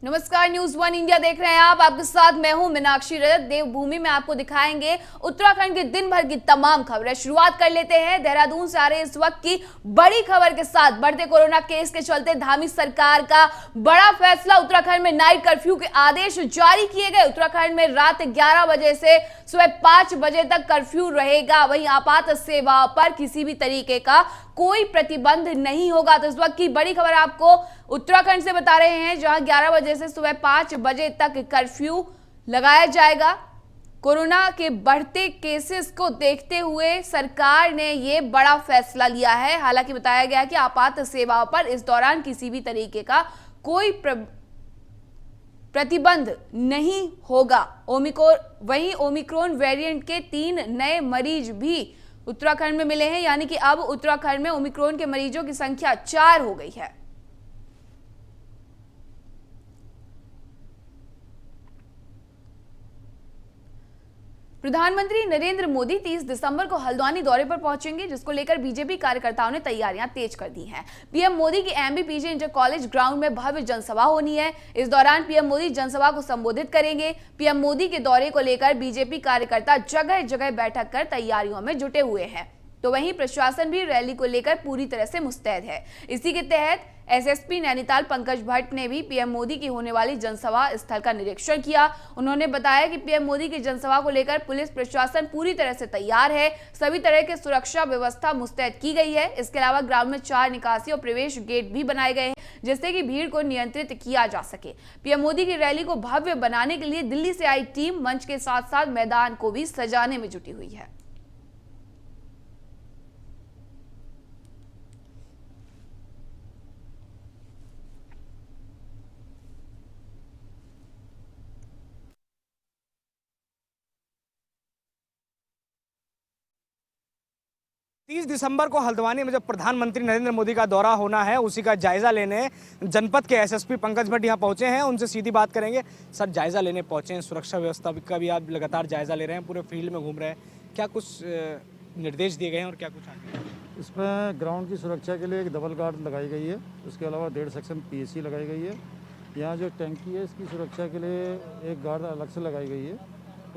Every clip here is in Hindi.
नमस्कार, न्यूज वन इंडिया देख रहे हैं आप। आपके साथ मैं हूं मीनाक्षी रजत। देवभूमि में आपको दिखाएंगे उत्तराखंड के दिन भर की तमाम खबरें। शुरुआत कर लेते हैं देहरादून से आ रहे इस वक्त की बड़ी खबर के साथ। बढ़ते कोरोना केस के चलते धामी सरकार का बड़ा फैसला। उत्तराखंड में नाइट कर्फ्यू के आदेश जारी किए गए। उत्तराखंड में रात 11 बजे से सुबह 5 बजे तक कर्फ्यू रहेगा। वहीं आपात सेवा पर किसी भी तरीके का कोई प्रतिबंध नहीं होगा। तो इस वक्त की बड़ी खबर आपको उत्तराखंड से बता रहे हैं, जहां 11 बजे से सुबह 5 बजे तक कर्फ्यू लगाया जाएगा। कोरोना के बढ़ते केसेस को देखते हुए सरकार ने यह बड़ा फैसला लिया है। हालांकि बताया गया कि आपात सेवाओं पर इस दौरान किसी भी तरीके का कोई प्रतिबंध नहीं होगा। वहीं ओमिक्रॉन वेरिएंट के 3 नए मरीज भी उत्तराखंड में मिले हैं, यानी कि अब उत्तराखंड में ओमिक्रॉन के मरीजों की संख्या 4 हो गई है। प्रधानमंत्री नरेंद्र मोदी 30 दिसंबर को हल्द्वानी दौरे पर पहुंचेंगे, जिसको लेकर बीजेपी कार्यकर्ताओं ने तैयारियां तेज कर दी हैं। पीएम मोदी की एमबीपीजे इंटर कॉलेज ग्राउंड में भव्य जनसभा होनी है। इस दौरान पीएम मोदी जनसभा को संबोधित करेंगे। पीएम मोदी के दौरे को लेकर बीजेपी कार्यकर्ता जगह जगह बैठक कर तैयारियों में जुटे हुए हैं। तो वहीं प्रशासन भी रैली को लेकर पूरी तरह से मुस्तैद है। इसी के तहत एसएसपी नैनीताल पंकज भट्ट ने भी पीएम मोदी की होने वाली जनसभा स्थल का निरीक्षण किया। उन्होंने बताया कि पीएम मोदी की जनसभा को लेकर पुलिस प्रशासन पूरी तरह से तैयार है। सभी तरह की सुरक्षा व्यवस्था मुस्तैद की गई है। इसके अलावा ग्राउंड में 4 निकासी और प्रवेश गेट भी बनाए गए हैं, जिससे कि भीड़ को नियंत्रित किया जा सके। पीएम मोदी की रैली को भव्य बनाने के लिए दिल्ली से आई टीम मंच के साथ साथ मैदान को भी सजाने में जुटी हुई है। 30 दिसंबर को हल्द्वानी में जब प्रधानमंत्री नरेंद्र मोदी का दौरा होना है, उसी का जायजा लेने जनपद के एसएसपी पंकज भट्ट यहाँ पहुंचे हैं। उनसे सीधी बात करेंगे। सर, जायजा लेने पहुंचे हैं, सुरक्षा व्यवस्था का भी आप लगातार जायजा ले रहे हैं, पूरे फील्ड में घूम रहे हैं, क्या कुछ निर्देश दिए गए हैं और क्या कुछ आगे? इसमें ग्राउंड की सुरक्षा के लिए एक डबल गार्ड लगाई गई है। उसके अलावा 1.5 सेक्शन पीएसी लगाई गई है। यहाँ जो टैंकी है, इसकी सुरक्षा के लिए एक गार्ड अलग से लगाई गई है।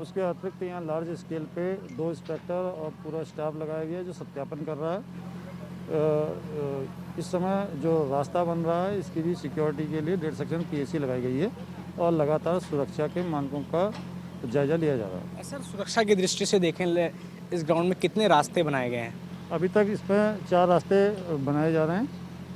उसके अतिरिक्त यहाँ लार्ज स्केल पे 2 इंस्पेक्टर और पूरा स्टाफ लगाया गया है जो सत्यापन कर रहा है। इस समय जो रास्ता बन रहा है, इसकी भी सिक्योरिटी के लिए 1.5 सेक्शन पीएसी लगाई गई है और लगातार सुरक्षा के मानकों का जायजा लिया जा रहा है। सर, सुरक्षा की दृष्टि से देखें, इस ग्राउंड में कितने रास्ते बनाए गए हैं? अभी तक इसमें 4 रास्ते बनाए जा रहे हैं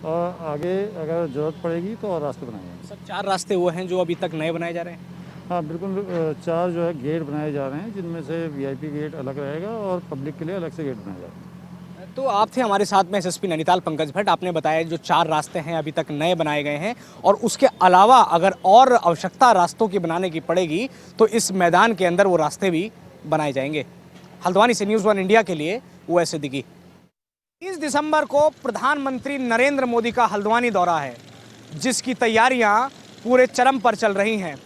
और आगे अगर ज़रूरत पड़ेगी तो और रास्ते बनाए जाएंगे। सर, 4 रास्ते वो हैं जो अभी तक नए बनाए जा रहे हैं? हाँ बिल्कुल, 4 जो है गेट बनाए जा रहे हैं, जिनमें से वीआईपी गेट अलग रहेगा और पब्लिक के लिए अलग से गेट बनाया जाएगा। तो आप थे हमारे साथ में एसएसपी नैनीताल पंकज भट्ट। आपने बताया जो 4 रास्ते हैं अभी तक नए बनाए गए हैं और उसके अलावा अगर और आवश्यकता रास्तों की बनाने की पड़ेगी तो इस मैदान के अंदर वो रास्ते भी बनाए जाएंगे। हल्द्वानी से न्यूज़ वन इंडिया के लिए उवैस सिद्दीकी। 30 दिसंबर को प्रधानमंत्री नरेंद्र मोदी का हल्द्वानी दौरा है, जिसकी तैयारियां पूरे चरम पर चल रही हैं।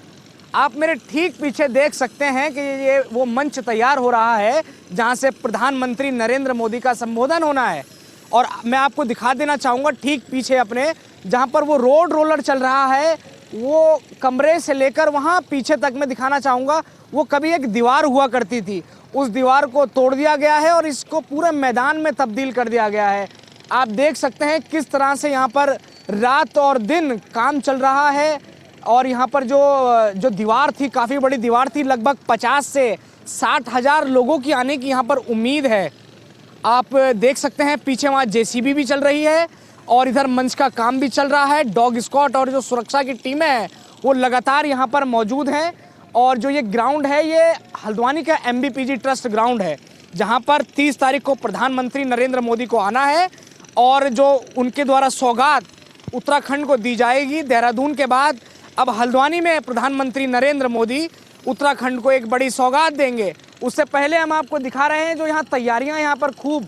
आप मेरे ठीक पीछे देख सकते हैं कि ये वो मंच तैयार हो रहा है जहां से प्रधानमंत्री नरेंद्र मोदी का संबोधन होना है। और मैं आपको दिखा देना चाहूँगा ठीक पीछे अपने, जहां पर वो रोड रोलर चल रहा है, वो कमरे से लेकर वहां पीछे तक मैं दिखाना चाहूँगा। वो कभी एक दीवार हुआ करती थी, उस दीवार को तोड़ दिया गया है और इसको पूरे मैदान में तब्दील कर दिया गया है। आप देख सकते हैं किस तरह से यहाँ पर रात और दिन काम चल रहा है। और यहाँ पर जो दीवार थी, काफ़ी बड़ी दीवार थी, लगभग 50 से 60 हज़ार लोगों की आने की यहाँ पर उम्मीद है। आप देख सकते हैं पीछे वहाँ जेसीबी भी चल रही है और इधर मंच का काम भी चल रहा है। डॉग स्क्वाड और जो सुरक्षा की टीमें हैं वो लगातार यहाँ पर मौजूद हैं। और जो ये ग्राउंड है, ये हल्द्वानी का एमबीपीजी ट्रस्ट ग्राउंड है, जहाँ पर 30 तारीख को प्रधानमंत्री नरेंद्र मोदी को आना है और जो उनके द्वारा सौगात उत्तराखंड को दी जाएगी। देहरादून के बाद अब हल्द्वानी में प्रधानमंत्री नरेंद्र मोदी उत्तराखंड को एक बड़ी सौगात देंगे। उससे पहले हम आपको दिखा रहे हैं जो यहाँ तैयारियां, यहाँ पर खूब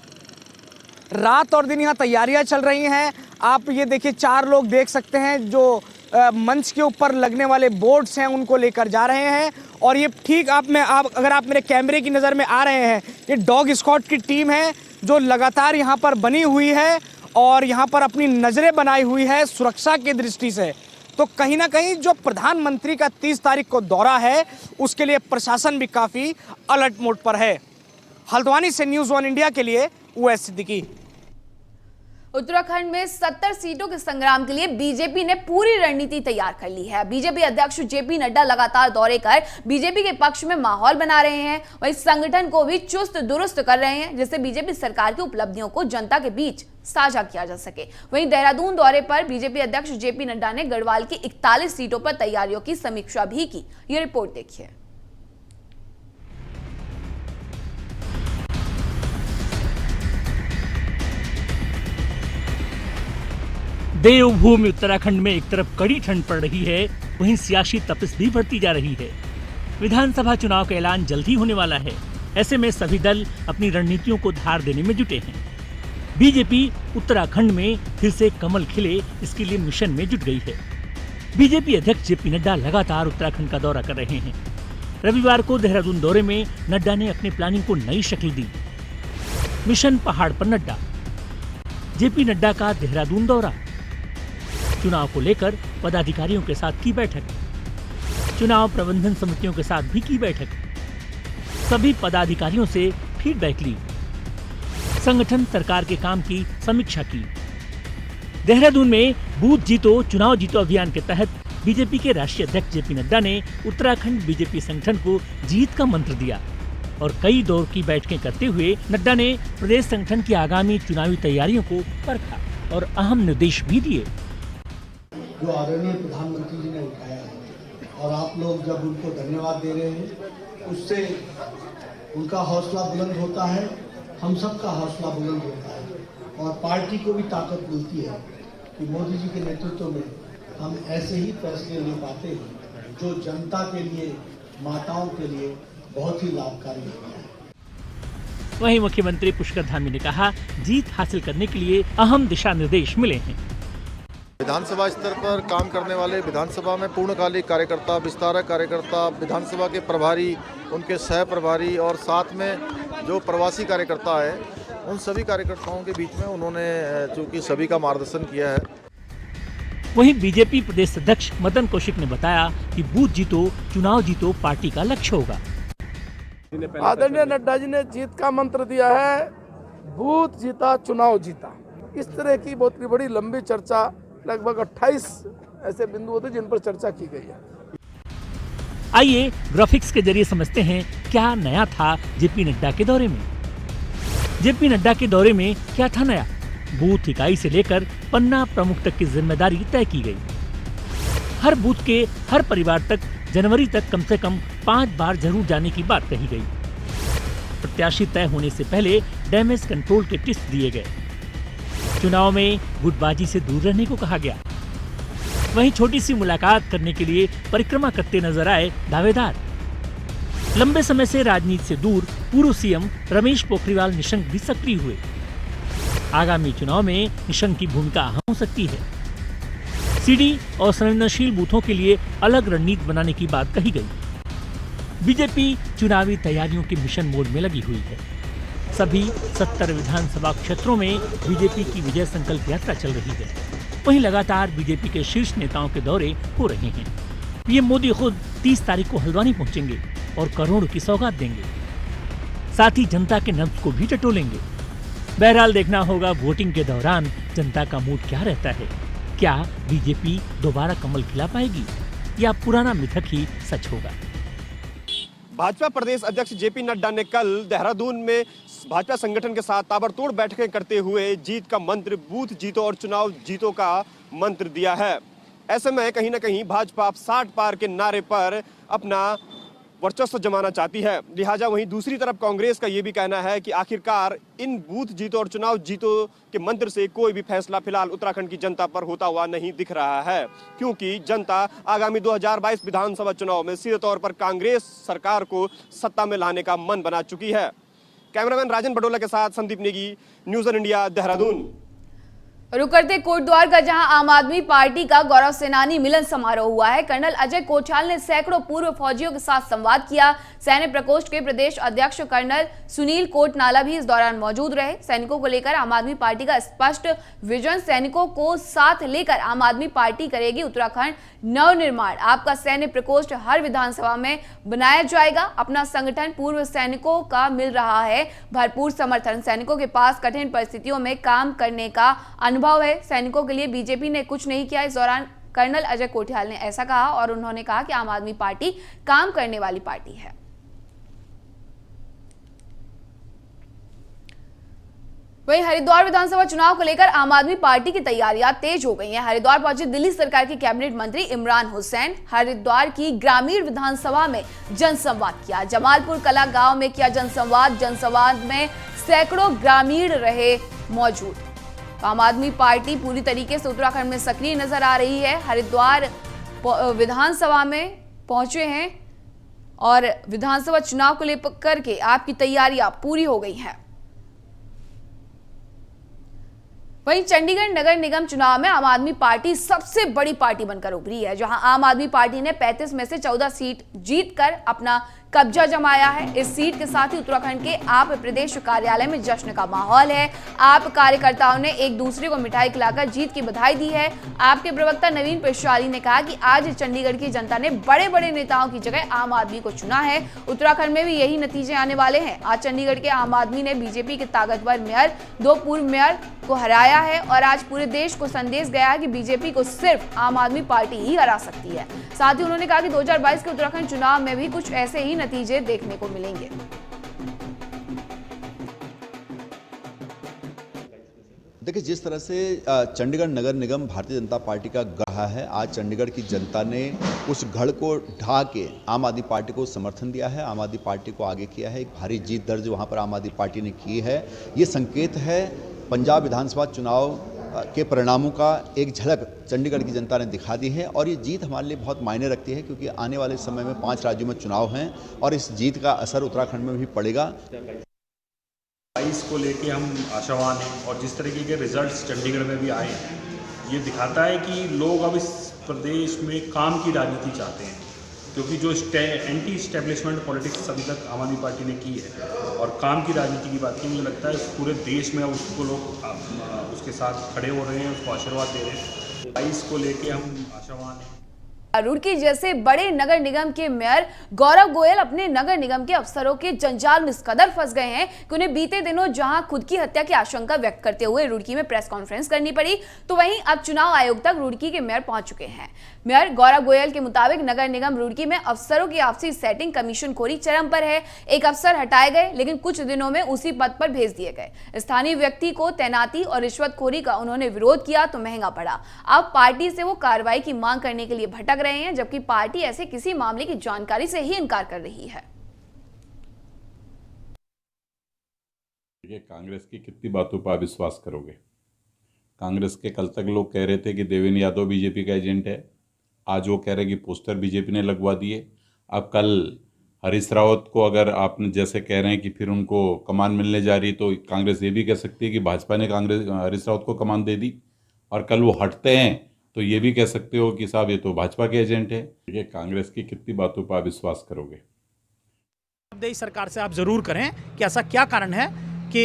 रात और दिन यहाँ तैयारियां चल रही हैं। आप ये देखिए, 4 लोग देख सकते हैं जो मंच के ऊपर लगने वाले बोर्ड्स हैं उनको लेकर जा रहे हैं। और ये ठीक अगर आप मेरे कैमरे की नज़र में आ रहे हैं, ये डॉग स्क्वाड की टीम है जो लगातार यहाँ पर बनी हुई है और यहाँ पर अपनी नज़रें बनाई हुई है सुरक्षा की दृष्टि से। तो कहीं ना कहीं जो प्रधानमंत्री का 30 तारीख को दौरा है उसके लिए प्रशासन भी काफी अलर्ट मोड पर है। हल्द्वानी से न्यूज़ 1 इंडिया के लिए उवैस सिद्दीकी। उत्तराखंड में 70 सीटों के संग्राम के लिए बीजेपी ने पूरी रणनीति तैयार कर ली है। बीजेपी अध्यक्ष जेपी नड्डा लगातार दौरे कर बीजेपी के पक्ष में माहौल बना रहे हैं, वहीं संगठन को भी चुस्त दुरुस्त कर रहे हैं, जिससे बीजेपी सरकार की उपलब्धियों को जनता के बीच साझा किया जा सके। वहीं देहरादून दौरे पर बीजेपी अध्यक्ष जेपी नड्डा ने गढ़वाल की 41 सीटों पर तैयारियों की समीक्षा भी की। ये रिपोर्ट देखिए। देवभूमि उत्तराखंड में एक तरफ कड़ी ठंड पड़ रही है, वहीं सियासी तपिश भी बढ़ती जा रही है। विधानसभा चुनाव का ऐलान जल्द ही होने वाला है। ऐसे में सभी दल अपनी रणनीतियों को धार देने में जुटे हैं। बीजेपी उत्तराखंड में फिर से कमल खिले, इसके लिए मिशन में जुट गई है। बीजेपी अध्यक्ष जेपी नड्डा लगातार उत्तराखंड का दौरा कर रहे हैं। रविवार को देहरादून दौरे में नड्डा ने अपनी प्लानिंग को नई शक्ल दी। मिशन पहाड़ पर नड्डा। जेपी नड्डा का देहरादून दौरा। चुनाव को लेकर पदाधिकारियों के साथ की बैठक, चुनाव प्रबंधन समितियों के साथ भी की बैठक, सभी पदाधिकारियों से फीडबैक ली, संगठन सरकार के काम की समीक्षा की। देहरादून में बूथ जीतो चुनाव जीतो अभियान के तहत बीजेपी के राष्ट्रीय अध्यक्ष जेपी नड्डा ने उत्तराखंड बीजेपी संगठन को जीत का मंत्र दिया और कई दौर की बैठकें करते हुए नड्डा ने प्रदेश संगठन की आगामी चुनावी तैयारियों को परखा और अहम निर्देश भी दिए। जो आदरणीय प्रधानमंत्री जी ने उठाया है और आप लोग जब उनको धन्यवाद दे रहे हैं, उससे उनका हौसला बुलंद होता है, हम सबका हौसला बुलंद होता है और पार्टी को भी ताकत मिलती है कि मोदी जी के नेतृत्व में हम ऐसे ही फैसले ले पाते हैं जो जनता के लिए, माताओं के लिए बहुत ही लाभकारी होता है। वहीं मुख्यमंत्री पुष्कर धामी ने कहा, जीत हासिल करने के लिए अहम दिशा निर्देश मिले हैं। विधानसभा स्तर पर काम करने वाले विधानसभा में पूर्णकालिक कार्यकर्ता, विस्तारक कार्यकर्ता, विधानसभा के प्रभारी, उनके सह प्रभारी और साथ में जो प्रवासी कार्यकर्ता है, उन सभी कार्यकर्ताओं के बीच में उन्होंने चूंकि सभी का मार्गदर्शन किया है। वहीं बीजेपी प्रदेश अध्यक्ष मदन कौशिक ने बताया कि बूथ जीतो चुनाव जीतो पार्टी का लक्ष्य होगा। आदरणीय नड्डा जी ने जीत का मंत्र दिया है, बूथ जीता चुनाव जीता। इस तरह की बहुत बड़ी लंबी चर्चा, लगभग 28 ऐसे बिंदु होते जिन पर चर्चा की गई है। आइए ग्राफिक्स के जरिए समझते हैं क्या नया था जेपी नड्डा के दौरे में। जेपी नड्डा के दौरे में क्या था नया? बूथ इकाई से लेकर पन्ना प्रमुख तक की जिम्मेदारी तय की गई। हर बूथ के हर परिवार तक जनवरी तक कम से कम 5 बार जरूर जाने की बात कही गई। प्रत्याशी तय होने से पहले डैमेज कंट्रोल के टिप्स दिए गए। चुनाव में गुटबाजी से दूर रहने को कहा गया। वहीं छोटी सी मुलाकात करने के लिए परिक्रमा करते नजर आए दावेदार। लंबे समय से राजनीति से दूर पूर्व सीएम रमेश पोखरियाल निशंक भी सक्रिय हुए। आगामी चुनाव में निशंक की भूमिका अहम हो सकती है। सीडी और संवेदनशील बूथों के लिए अलग रणनीति बनाने की बात कही गई। बीजेपी चुनावी तैयारियों के मिशन मोड में लगी हुई है। सभी 70 विधानसभा क्षेत्रों में बीजेपी की विजय संकल्प यात्रा चल रही है। वहीं लगातार बीजेपी के शीर्ष नेताओं के दौरे हो रहे हैं। पीएम मोदी खुद 30 तारीख को हल्द्वानी पहुंचेंगे और करोड़ों की सौगात देंगे। साथ ही जनता के नब्ज को भी टटोलेंगे। बहरहाल देखना होगा वोटिंग के दौरान जनता का मूड क्या रहता है। क्या बीजेपी दोबारा कमल खिला पाएगी या पुराना मिथक ही सच होगा? भाजपा प्रदेश अध्यक्ष जेपी नड्डा ने कल देहरादून में भाजपा संगठन के साथ ताबड़तोड़ बैठकें करते हुए जीत का मंत्र, बूथ जीतो और चुनाव जीतो का मंत्र दिया है। ऐसे में कहीं ना कहीं भाजपा 60 पार के नारे पर अपना वर्चस्व जमाना चाहती है। लिहाजा वहीं दूसरी तरफ कांग्रेस का ये भी कहना है कि आखिरकार इन बूथ जीतो और चुनाव जीतो के मंत्र से कोई भी फैसला फिलहाल उत्तराखंड की जनता पर होता हुआ नहीं दिख रहा है, क्योंकि जनता आगामी 2022 विधानसभा चुनाव में सीधे तौर पर कांग्रेस सरकार को सत्ता में लाने का मन बना चुकी है। कैमरामैन राजन बडोला के साथ संदीप नेगी, न्यूज़ 1 इंडिया, देहरादून। रुक करते कोटद्वार का, जहां आम आदमी पार्टी का गौरव सेनानी मिलन समारोह हुआ है। कर्नल अजय कोठाल ने सैकड़ों पूर्व फौजियों के साथ संवाद किया। सैन्य प्रकोष्ठ के प्रदेश अध्यक्ष कर्नल सुनील कोटनाला भी इस दौरान मौजूद रहे। सैनिकों को लेकर आम आदमी पार्टी का स्पष्ट विजन, सैनिकों को साथ लेकर आम आदमी पार्टी करेगी उत्तराखंड नवनिर्माण। आपका सैन्य प्रकोष्ठ हर विधानसभा में बनाया जाएगा। अपना संगठन पूर्व सैनिकों का मिल रहा है भरपूर समर्थन। सैनिकों के पास कठिन परिस्थितियों में काम करने का अनुभव है। सैनिकों के लिए बीजेपी ने कुछ नहीं किया। इस दौरान कर्नल अजय कोठाल ने ऐसा कहा और उन्होंने कहा कि आम आदमी पार्टी काम करने वाली पार्टी है। वहीं हरिद्वार विधानसभा चुनाव को लेकर आम आदमी पार्टी की तैयारियां तेज हो गई हैं। हरिद्वार पहुंचे दिल्ली सरकार के कैबिनेट मंत्री इमरान हुसैन। हरिद्वार की ग्रामीण विधानसभा में जनसंवाद किया। जमालपुर कला गांव में किया जनसंवाद में सैकड़ों ग्रामीण रहे मौजूद। आम आदमी पार्टी पूरी तरीके से उत्तराखंड में सक्रिय नजर आ रही है। हरिद्वार विधानसभा में पहुंचे हैं और विधानसभा चुनाव को लेकर के आपकी तैयारियां पूरी हो गई हैं। वहीं चंडीगढ़ नगर निगम चुनाव में आम आदमी पार्टी सबसे बड़ी पार्टी बनकर उभरी है, जहां आम आदमी पार्टी ने 35 में से 14 सीट जीतकर अपना कब्जा जमाया है। इस सीट के साथ ही उत्तराखंड के आप प्रदेश कार्यालय में जश्न का माहौल है। आप कार्यकर्ताओं ने एक दूसरे को मिठाई खिलाकर जीत की बधाई दी है। आपके प्रवक्ता नवीन पेशाली ने कहा कि आज चंडीगढ़ की जनता ने बड़े बड़े नेताओं की जगह आम आदमी को चुना है। उत्तराखंड में भी यही नतीजे आने वाले हैं। आज चंडीगढ़ के आम आदमी ने बीजेपी के ताकतवर मेयर, 2 पूर्व मेयर को हराया है और आज पूरे देश को संदेश गया है कि बीजेपी को सिर्फ आम आदमी पार्टी ही हरा सकती है। साथ ही उन्होंने कहा कि 2022 के उत्तराखंड चुनाव में भी कुछ ऐसे ही नतीजे देखने को मिलेंगे। देखिए, जिस तरह से चंडीगढ़ नगर निगम भारतीय जनता पार्टी का गढ़ है, आज चंडीगढ़ की जनता ने उस गढ़ को ढा के आम आदमी पार्टी को समर्थन दिया है, आम आदमी पार्टी को आगे किया है। एक भारी जीत दर्ज वहां पर आम आदमी पार्टी ने की है। ये संकेत है पंजाब विधानसभा चुनाव के परिणामों का एक झलक चंडीगढ़ की जनता ने दिखा दी है और ये जीत हमारे लिए बहुत मायने रखती है, क्योंकि आने वाले समय में 5 राज्यों में चुनाव हैं और इस जीत का असर उत्तराखंड में भी पड़ेगा। 22 को लेके हम आशावान हैं और जिस तरीके के रिजल्ट्स चंडीगढ़ में भी आए हैं, ये दिखाता है कि लोग अब इस प्रदेश में काम की राजनीति चाहते हैं, क्योंकि जो एंटी इस्टेब्लिशमेंट पॉलिटिक्स अभी तक आम आदमी पार्टी ने की है और काम की राजनीति की बात की, मुझे लगता है पूरे देश में उसको लोग उसके साथ खड़े हो रहे हैं, उसको आशीर्वाद दे रहे हैं। 22 को लेके हम आशावान हैं। रुड़की जैसे बड़े नगर निगम के मेयर गौरव गोयल अपने नगर निगम के अफसरों के जंजाल में इस कदर फंस गए हैं कि उन्हें बीते दिनों जहां खुद की हत्या की आशंका व्यक्त करते हुए रुड़की में प्रेस कॉन्फ्रेंस करनी पड़ी, तो वहीं अब चुनाव आयोग तक रुड़की के मेयर पहुंच चुके हैं। मेयर गौरव गोयल के मुताबिक नगर निगम रुड़की में अफसरों की आपसी सेटिंग, कमीशनखोरी चरम पर है। एक अफसर हटाए गए लेकिन कुछ दिनों में उसी पद पर भेज दिए गए। स्थानीय व्यक्ति को तैनाती और रिश्वतखोरी का उन्होंने विरोध किया तो महंगा पड़ा। अब पार्टी से वो कार्रवाई की मांग करने के लिए भटक रहे हैं, जबकि पार्टी ऐसे किसी मामले की जानकारी से ही इनकार कर रही है। कांग्रेस की कितनी बातों पर विश्वास करोगे? कांग्रेस के कल तक लोग कह रहे थे कि देवेंद्र यादव बीजेपी का एजेंट है, आज वो कह रहे कि पोस्टर बीजेपी ने लगवा दिए। अब कल हरीश रावत को अगर आपने जैसे कह रहे हैं कि फिर उनको कमान मिलने जा रही, तो कांग्रेस ये भी कह सकती है कि भाजपा ने हरीश रावत को कमान दे दी। और कल वो हटते हैं तो ये भी कह सकते हो कि साहब ये तो भाजपा के एजेंट है। ये कांग्रेस की कितनी बातों पर विश्वास करोगे? देश सरकार से आप जरूर करें कि ऐसा क्या कारण है कि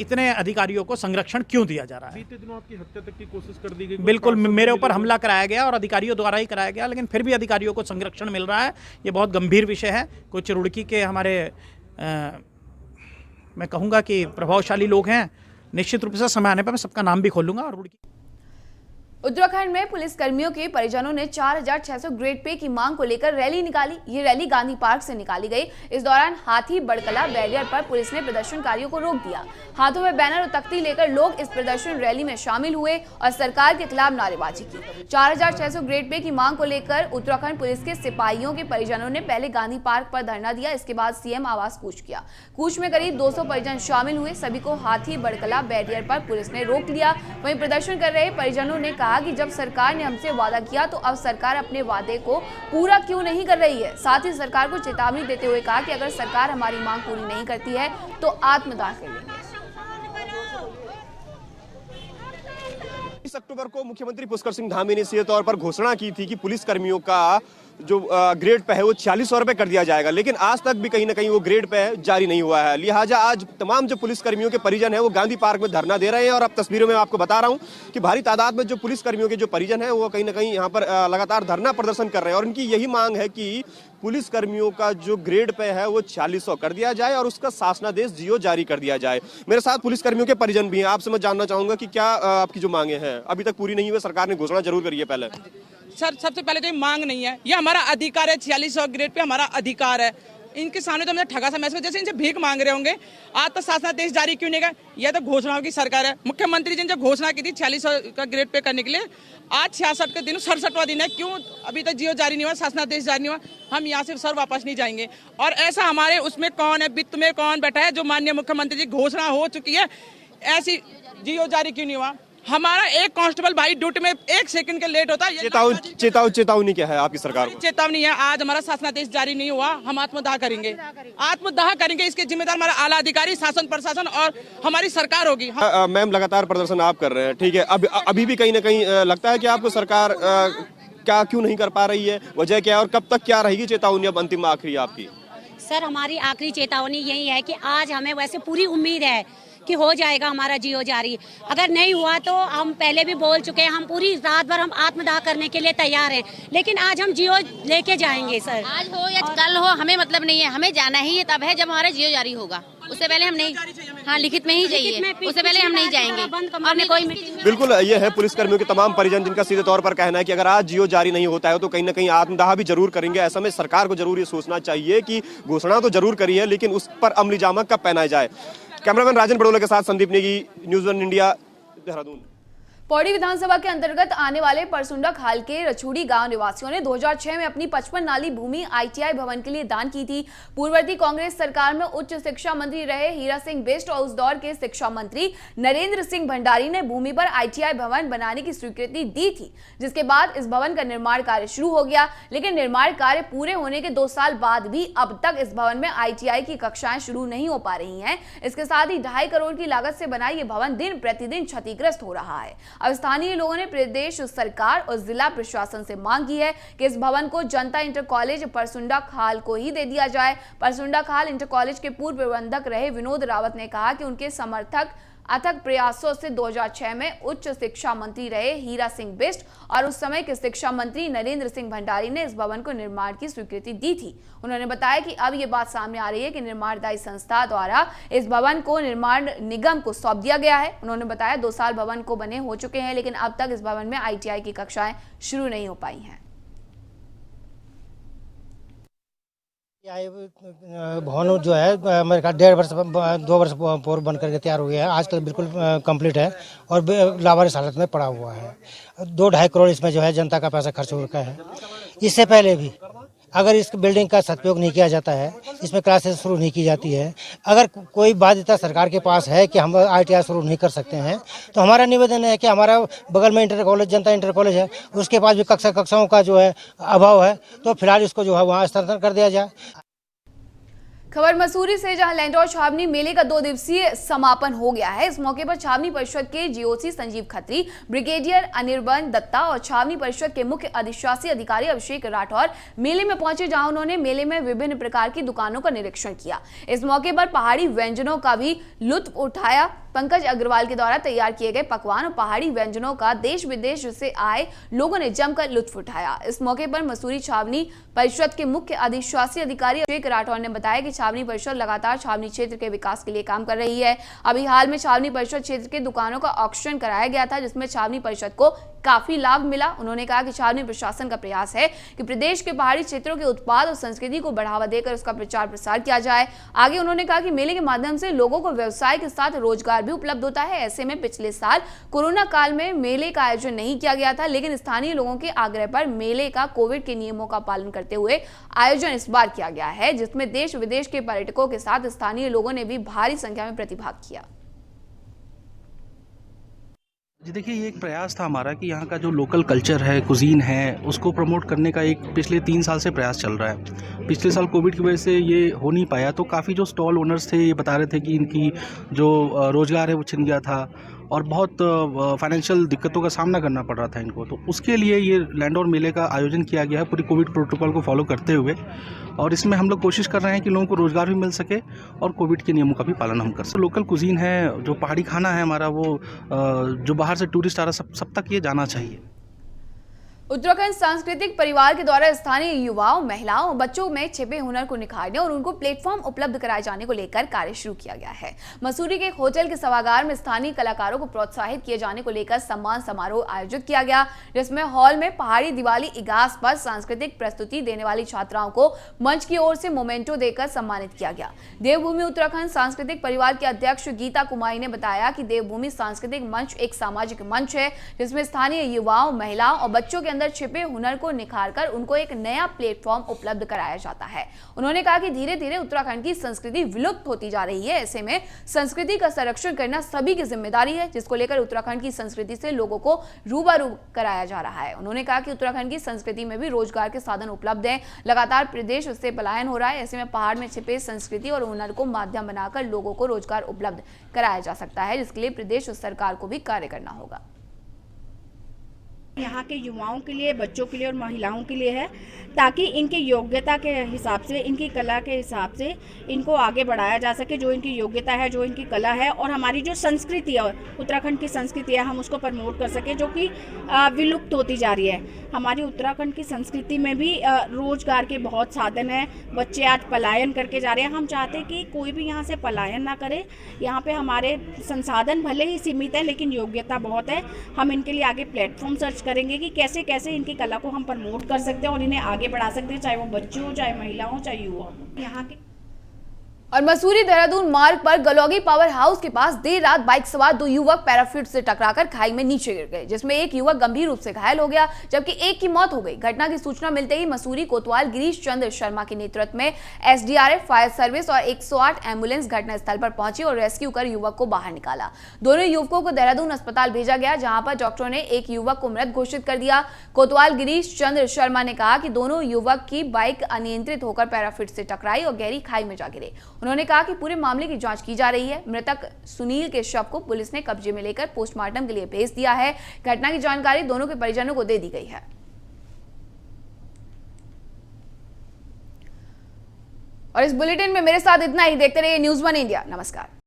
इतने अधिकारियों को संरक्षण क्यों दिया जा रहा है। बीते दिनों आपकी हत्या तक की कोशिश कर दी गई। बिल्कुल, मेरे ऊपर हमला कराया गया और अधिकारियों द्वारा ही कराया गया, लेकिन फिर भी अधिकारियों को संरक्षण मिल रहा है। ये बहुत गंभीर विषय है। कुछ रुड़की के हमारे मैं कहूँगा कि प्रभावशाली लोग हैं। निश्चित रूप से समय आने पर मैं सबका नाम भी खोलूंगा। और रुड़की उत्तराखंड में पुलिस कर्मियों के परिजनों ने 4600 ग्रेड पे की मांग को लेकर रैली निकाली। ये रैली गांधी पार्क से निकाली गई। इस दौरान हाथी बड़कला बैरियर पर पुलिस ने प्रदर्शनकारियों को रोक दिया। हाथों में बैनर और तख्ती लेकर लोग इस प्रदर्शन रैली में शामिल हुए और सरकार के खिलाफ नारेबाजी की। 4600 ग्रेड पे की मांग को लेकर उत्तराखंड पुलिस के सिपाहियों के परिजनों ने पहले गांधी पार्क पर धरना दिया। इसके बाद सीएम आवास कूच किया। कूच में करीब 200 परिजन शामिल हुए। सभी को हाथी बड़कला बैरियर पर पुलिस ने रोक लिया। वहीं प्रदर्शन कर रहे परिजनों ने कहा कि जब सरकार ने हमसे वादा किया तो अब सरकार अपने वादे को पूरा क्यों नहीं कर रही है। साथ ही सरकार को चेतावनी देते हुए कहा कि अगर सरकार हमारी मांग पूरी नहीं करती है तो आत्मदाह कर लेंगे। 23 अक्टूबर को मुख्यमंत्री पुष्कर सिंह धामी ने सीधे तौर पर घोषणा की थी कि पुलिस कर्मियों का जो ग्रेड पे है वो 4600 रुपए कर दिया जाएगा, लेकिन आज तक भी कहीं ना कहीं वो ग्रेड पे जारी नहीं हुआ है। लिहाजा आज तमाम जो पुलिस कर्मियों के परिजन हैं वो गांधी पार्क में धरना दे रहे हैं। और अब तस्वीरों में आपको बता रहा हूं कि भारी तादाद में जो पुलिस कर्मियों के जो परिजन हैं वो कहीं ना कहीं यहाँ पर लगातार धरना प्रदर्शन कर रहे हैं और इनकी यही मांग है कि पुलिस कर्मियों का जो ग्रेड पे है वो 4600 कर दिया जाए और उसका शासनादेश जीओ जारी कर दिया जाए। मेरे साथ पुलिस कर्मियों के परिजन भी हैं, आपसे मैं जानना चाहूंगा कि क्या आपकी जो मांगे हैं अभी तक पूरी नहीं हुई? सरकार ने घोषणा जरूर करी है पहले। सर सबसे पहले तो ये मांग नहीं है, ये हमारा अधिकार है। 4600 ग्रेड पे हमारा अधिकार है। इनके सामने तो हमने ठगा सा मैसेज, जैसे इनसे भीख मांग रहे होंगे। आज तक शासनादेश जारी क्यों नहीं किया? यह तो घोषणाओं की सरकार है। मुख्यमंत्री जी ने जब घोषणा की थी 4600 का ग्रेड पे करने के लिए, आज 66 का दिन 67वां दिन है, क्यों अभी तक जीओ जारी नहीं हुआ, शासनादेश जारी नहीं हुआ? हम यहाँ से सर वापस नहीं जाएंगे। और ऐसा हमारे उसमें कौन है, वित्त में कौन बैठा है जो माननीय मुख्यमंत्री जी घोषणा हो चुकी है, ऐसी जीओ जारी क्यों नहीं हुआ? हमारा एक कांस्टेबल भाई ड्यूटी में 1 सेकंड के लेट होता है। चेतावनी क्या है आपकी सरकार को? चेतावनी है, आज हमारा शासनादेश जारी नहीं हुआ, हम आत्मदाह करेंगे। आत्मदाह करेंगे, इसके जिम्मेदार हमारा आला अधिकारी, शासन प्रशासन और हमारी सरकार होगी। मैम लगातार प्रदर्शन आप कर रहे हैं, ठीक है, अभी भी कहीं ना कहीं लगता है कि आपको सरकार क्या क्यों नहीं कर पा रही है, वजह क्या है और कब तक क्या रहेगी चेतावनी अब अंतिम आखिरी आपकी? सर हमारी आखिरी चेतावनी यही है कि आज हमें वैसे पूरी उम्मीद है कि हो जाएगा हमारा जीओ जारी। अगर नहीं हुआ तो हम पहले भी बोल चुके हैं, हम पूरी रात भर हम आत्मदाह करने के लिए तैयार हैं, लेकिन आज हम जीओ लेके जाएंगे सर। आज हो या कल हो हमें मतलब नहीं है, हमें जाना ही है तब है जब हमारा जीओ जारी होगा, उससे पहले हम नहीं। हाँ लिखित में ही चाहिए, उससे पहले हम नहीं जाएंगे। हमने कोई बिल्कुल, ये है पुलिसकर्मियों के तमाम परिजन जिनका सीधे तौर पर कहना है कि अगर आज जीओ जारी नहीं होता है तो कहीं ना कहीं आत्मदाह भी जरूर करेंगे। ऐसा में सरकार को जरूर ये सोचना चाहिए कि घोषणा तो जरूर करी है लेकिन उस पर अमली जामा कब पहनाया जाए। कैमरामैन राजन बड़ोले के साथ संदीप नेगी, न्यूज़ 1 इंडिया, देहरादून। पौड़ी विधानसभा के अंतर्गत आने वाले परसुंडा खाल के रछूड़ी गांव निवासियों ने 2006 में अपनी 55 नाली भूमि आईटीआई भवन के लिए दान की थी। पूर्ववर्ती कांग्रेस सरकार में उच्च शिक्षा मंत्री रहे हीरा सिंह बिष्ट और उस दौर के शिक्षा मंत्री नरेंद्र सिंह भंडारी ने भूमि पर आईटीआई भवन बनाने की स्वीकृति दी थी, जिसके बाद इस भवन का निर्माण कार्य शुरू हो गया। लेकिन निर्माण कार्य पूरे होने के 2 साल बाद भी अब तक इस भवन में आईटीआई की कक्षाएं शुरू नहीं हो पा रही हैं। इसके साथ ही 2.5 करोड़ की लागत से बना ये भवन दिन प्रतिदिन क्षतिग्रस्त हो रहा है। अब स्थानीय लोगों ने प्रदेश सरकार और जिला प्रशासन से मांग की है कि इस भवन को जनता इंटर कॉलेज परसुंडा खाल को ही दे दिया जाए। परसुंडा खाल इंटर कॉलेज के पूर्व प्रबंधक रहे विनोद रावत ने कहा कि उनके समर्थक अथक प्रयासों से 2006 में उच्च शिक्षा मंत्री रहे हीरा सिंह बिष्ट और उस समय के शिक्षा मंत्री नरेंद्र सिंह भंडारी ने इस भवन को निर्माण की स्वीकृति दी थी। उन्होंने बताया कि अब ये बात सामने आ रही है कि निर्माणदायी संस्था द्वारा इस भवन को निर्माण निगम को सौंप दिया गया है। उन्होंने बताया 2 साल भवन को बने हो चुके हैं, लेकिन अब तक इस भवन में आईटीआई की कक्षाएं शुरू नहीं हो पाई हैं। भवन जो है मेरे ख्याल 1.5 वर्ष 2 वर्ष पूर्व बन करके तैयार हो गया है। आजकल बिल्कुल कंप्लीट है और लावारिस हालत में पड़ा हुआ है। 2-2.5 करोड़ इसमें जो है जनता का पैसा खर्च हो रखा है। इससे पहले भी अगर इस बिल्डिंग का सदुपयोग नहीं किया जाता है, इसमें क्लासेस शुरू नहीं की जाती है, अगर कोई बाध्यता सरकार के पास है कि हम आईटीआई शुरू नहीं कर सकते हैं, तो हमारा निवेदन है कि हमारा बगल में इंटर कॉलेज जनता इंटर कॉलेज है, उसके पास भी कक्षाओं का जो है अभाव है, तो फिलहाल इसको जो है वहाँ स्थानांतरण कर दिया जाए। खबर मसूरी से, जहां लैंडौर छावनी मेले का 2 दिवसीय समापन हो गया है। इस मौके पर छावनी परिषद के जीओसी संजीव खत्री, ब्रिगेडियर अनिर्बन दत्ता और छावनी परिषद के मुख्य अधिशासी अधिकारी अभिषेक राठौर मेले में पहुंचे, जहां उन्होंने मेले में विभिन्न प्रकार की दुकानों का निरीक्षण किया। इस मौके पर पहाड़ी व्यंजनों का भी लुत्फ उठाया। पंकज अग्रवाल के द्वारा तैयार किए गए पकवान और पहाड़ी व्यंजनों का देश विदेश से आए लोगों ने जमकर लुत्फ उठाया। इस मौके पर मसूरी छावनी परिषद के मुख्य अधिशासी अधिकारी अभिषेक राठौर ने बताया कि छावनी परिषद लगातार छावनी क्षेत्र के विकास के लिए काम कर रही है। अभी हाल में छावनी परिषद क्षेत्र के दुकानों का ऑक्शन कराया गया था, जिसमें छावनी परिषद को काफी लाभ मिला। उन्होंने कहा कि छावनी प्रशासन का प्रयास है कि प्रदेश के पहाड़ी क्षेत्रों के उत्पाद और संस्कृति को बढ़ावा देकर उसका प्रचार प्रसार किया जाए। आगे उन्होंने कहा कि मेले के माध्यम से लोगों को व्यवसाय के साथ रोजगार भी उपलब्ध होता है। ऐसे में पिछले साल कोरोना काल में मेले का आयोजन नहीं किया गया था, लेकिन स्थानीय लोगों के आग्रह पर मेले का कोविड के नियमों का पालन करते हुए आयोजन इस बार किया गया है, जिसमें देश विदेश के पर्यटकों के साथ स्थानीय लोगों ने भी भारी संख्या में प्रतिभाग किया। जी देखिए, ये एक प्रयास था हमारा कि यहाँ का जो लोकल कल्चर है, कुजीन है, उसको प्रमोट करने का एक पिछले 3 साल से प्रयास चल रहा है। पिछले साल कोविड की वजह से ये हो नहीं पाया, तो काफ़ी जो स्टॉल ओनर्स थे ये बता रहे थे कि इनकी जो रोज़गार है वो छिन गया था और बहुत फाइनेंशियल दिक्कतों का सामना करना पड़ रहा था इनको। तो उसके लिए ये लैंडोर मेले का आयोजन किया गया है पूरी कोविड प्रोटोकॉल को फॉलो करते हुए, और इसमें हम लोग कोशिश कर रहे हैं कि लोगों को रोज़गार भी मिल सके और कोविड के नियमों का भी पालन हम कर सकें। लोकल कुजीन है, जो पहाड़ी खाना है हमारा, वो जो बाहर से टूरिस्ट आ रहा है सब तक ये जाना चाहिए। उत्तराखंड सांस्कृतिक परिवार के द्वारा स्थानीय युवाओं, महिलाओं और बच्चों में छिपे हुनर को निखारने और उनको प्लेटफॉर्म उपलब्ध कराए जाने को लेकर कार्य शुरू किया गया है। मसूरी के एक होटल के सभागार में स्थानीय कलाकारों को प्रोत्साहित किए जाने को लेकर सम्मान समारोह आयोजित किया गया, जिसमें हॉल में पहाड़ी दिवाली इगास पर सांस्कृतिक प्रस्तुति देने वाली छात्राओं को मंच की ओर से मोमेंटो देकर सम्मानित किया गया। देवभूमि उत्तराखंड सांस्कृतिक परिवार के अध्यक्ष गीता कुमारी ने बताया कि देवभूमि सांस्कृतिक मंच एक सामाजिक मंच है जिसमें स्थानीय युवाओं, महिलाओं और बच्चों के अंदर छिपे हुनर को निखारकर उनको एक नया प्लेटफॉर्म उपलब्ध कराया जाता है। उन्होंने कहा कि धीरे धीरे उत्तराखंड की संस्कृति विलुप्त होती जा रही है, ऐसे में संस्कृति का संरक्षण करना सभी की जिम्मेदारी है, जिसको लेकर उत्तराखंड की संस्कृति से लोगों को रूबरू कराया जा रहा है। उन्होंने कहा कि उत्तराखंड की संस्कृति में भी रोजगार के साधन उपलब्ध हैं। लगातार प्रदेश से पलायन हो रहा है, ऐसे में पहाड़ में छिपे संस्कृति और हुनर को माध्यम बनाकर लोगों को रोजगार उपलब्ध कराया जा सकता है, जिसके लिए प्रदेश सरकार को भी कार्य करना होगा। यहाँ के युवाओं के लिए, बच्चों के लिए और महिलाओं के लिए है, ताकि इनकी योग्यता के हिसाब से, इनकी कला के हिसाब से इनको आगे बढ़ाया जा सके। जो इनकी योग्यता है, जो इनकी कला है और हमारी जो संस्कृति है, उत्तराखंड की संस्कृति है, हम उसको प्रमोट कर सके, जो कि विलुप्त होती जा रही है। हमारी उत्तराखंड की संस्कृति में भी रोजगार के बहुत साधन हैं। बच्चे आज पलायन करके जा रहे हैं। हम चाहते हैं कि कोई भी यहाँ से पलायन ना करे। यहाँ पे हमारे संसाधन भले ही सीमित है, लेकिन योग्यता बहुत है। हम इनके लिए आगे प्लेटफॉर्म सर्च करेंगे कि कैसे कैसे इनकी कला को हम प्रमोट कर सकते हैं और इन्हें आगे बढ़ा सकते हैं, चाहे वो बच्चे हो, चाहे महिला हो, चाहे युवा हो। यहाँ के और मसूरी देहरादून मार्ग पर गलौगी पावर हाउस के पास देर रात बाइक सवार दो युवक पैराशूट से टकराकर खाई में नीचे गिर गए, जिसमें एक युवक गंभीर रूप से घायल हो गया जबकि एक की मौत हो गई। घटना की सूचना मिलते ही मसूरी कोतवाल गिरीश चंद्र शर्मा के नेतृत्व में एसडीआरएफ, फायर सर्विस और 108 एम्बुलेंस घटनास्थल पर पहुंची और रेस्क्यू कर युवक को बाहर निकाला। दोनों युवकों को देहरादून अस्पताल भेजा गया, जहां पर डॉक्टरों ने एक युवक को मृत घोषित कर दिया। कोतवाल गिरीश चंद्र शर्मा ने कहा कि दोनों युवक की बाइक अनियंत्रित होकर पैराशूट से टकराई और गहरी खाई में जा गिरे। उन्होंने कहा कि पूरे मामले की जांच की जा रही है। मृतक सुनील के शव को पुलिस ने कब्जे में लेकर पोस्टमार्टम के लिए भेज दिया है। घटना की जानकारी दोनों के परिजनों को दे दी गई है। और इस बुलेटिन में मेरे साथ इतना ही। देखते रहिए न्यूज़ 1 इंडिया। नमस्कार।